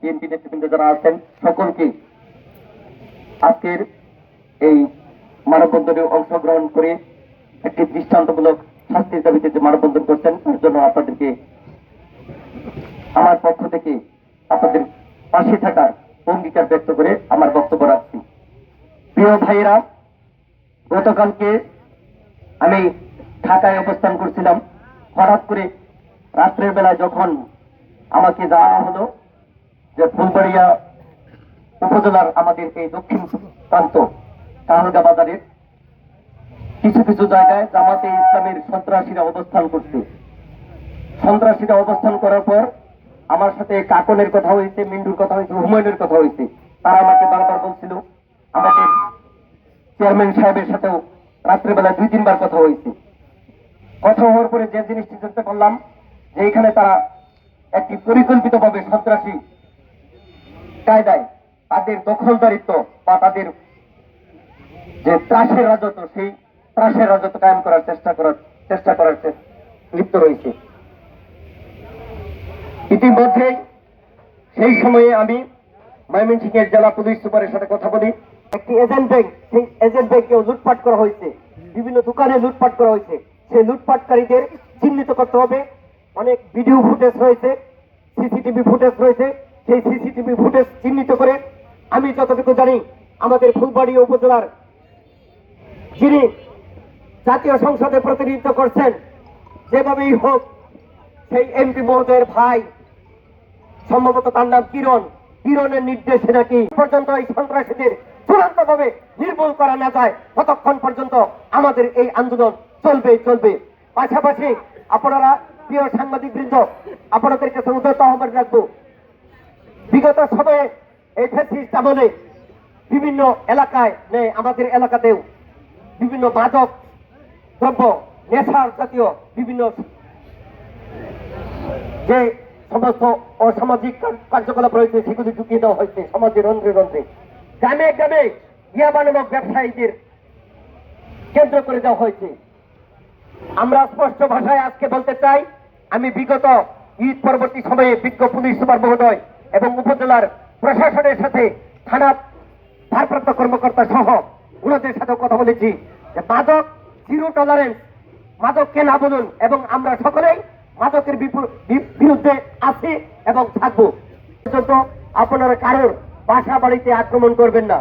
BNP নেতৃবৃন্দ যারা আছেন সকলকে আজকের এই মানববন্ধনে অংশগ্রহণ করে একটি দৃষ্টান্তমূলক শাস্তির দাবিতে যে মানববন্ধন করছেন তার জন্য আপনাদেরকে আমার পক্ষ থেকে আপনাদের পাশে থাকার অঙ্গীকার ব্যক্ত করে আমার বক্তব্য রাখছি। প্রিয় ভাইয়েরা, গতকালকে আমি ঢাকায় অবস্থান করছিলাম। হঠাৎ করে রাত্রের বেলায় যখন আমাকে জানানো হলো যে ফুলবাড়িয়া উপজেলার আমাদের এই দক্ষিণ প্রান্ত কাহালগা বাজারের কিছু কিছু জায়গায় জামাতে ইসলামের সন্ত্রাসীরা অবস্থান করছে। সন্ত্রাসীরা অবস্থান করার পর আমার সাথে কাকনের কথা হয়েছে, মিন্টুর কথা হয়েছে, হুমায়ুনের কথা হয়েছে। তারা আমাকে বারবার বলছিল। আমাদের চেয়ারম্যান সাহেবের সাথেও রাত্রেবেলা 2-3 বার কথা হয়েছে। কথা হওয়ার পরে যে জিনিসটি জানতে পারলাম যে এখানে তারা একটি পরিকল্পিতভাবে সন্ত্রাসী কায়দায় তাদের দখলদারিত্ব বা তাদের যে ত্রাসের রাজত্ব, সেই ত্রাসের রাজত্ব কায়েম করার চেষ্টা করার লিপ্ত রয়েছে। ইতিমধ্যে সেই সময়ে আমি ময়মনসিংহের জেলা পুলিশ সুপারের সাথে কথা বলি। একটি এজেন্ট ব্যাংক, সেই এজেন্ট ব্যাংকেও লুটপাট করা হয়েছে, বিভিন্ন দোকানে লুটপাট করা হয়েছে। সেই লুটপাটকারীদের চিহ্নিত করতে হবে। অনেক ভিডিও ফুটেজ রয়েছে, সিসিটিভি ফুটেজ রয়েছে। সেই সিসিটিভি ফুটেজ চিহ্নিত করে আমি যতটুকু জানি আমাদের ফুলবাড়িয়া উপজেলার যিনি জাতীয় সংসদে প্রতিনিধিত্ব করছেন, যেভাবেই হোক সেই এমপি মহোদয়ের ভাই, সম্ভবত তার নাম কিরণের নির্দেশে নাকি পর্যন্ত এই সন্ত্রাসীদের চূড়ান্তভাবে নির্মূল করা না যায় ততক্ষণ পর্যন্ত আমাদের এই আন্দোলন চলবে। পাশাপাশি আপনারা প্রিয় সাংবাদিক বৃন্দ, আপনাদের কাছে উদ্যত আহ্বান রাখবো, বিগত সময়ে এই ফ্যাসিস্ট আমলে বিভিন্ন এলাকায় আমাদের এলাকাতেও বিভিন্ন মাদক দ্রব্য, নেশার জাতীয় বিভিন্ন যে সমস্ত অসামাজিক কার্যকলাপ রয়েছে সেগুলি ঢুকিয়ে দেওয়া হয়েছে সমাজের রন্ধ্রে রন্ধ্রে। গ্রামে ইয়াবা নামক ব্যবসায়ীদের কেন্দ্র করে দেওয়া হয়েছে। আমরা স্পষ্ট ভাষায় আজকে বলতে চাই, আমি বিগত ঈদ পরবর্তী সময়ে বিজ্ঞ পুলিশ সুপার মহোদয় এবং উপজেলার প্রশাসনের সাথে থানা ভারপ্রাপ্ত কর্মকর্তা সহ ওনাদের সাথে কথা বলেছি যে মাদক জিরো টলারেন্স, মাদককে না বলুন, এবং আমরা সকলেই মাদকের বিরুদ্ধে আছি এবং থাকবো। আপনারা কারোর বাসা বাড়িতে আক্রমণ করবেন না,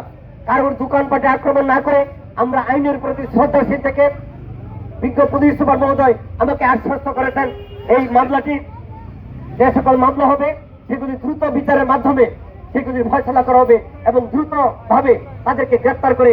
কারোর দোকানপাটে আক্রমণ না করে আমরা আইনের প্রতি শ্রদ্ধাশীল থেকে বিজ্ঞ পুলিশ সুপার মহোদয় আমাকে আশ্বস্ত করেছেন এই মামলাটি যে সকল মামলা হবে সেগুলি দ্রুত বিচারের মাধ্যমে সেগুলির ফয়সলা করা হবে এবং দ্রুতভাবে তাদেরকে গ্রেপ্তার করে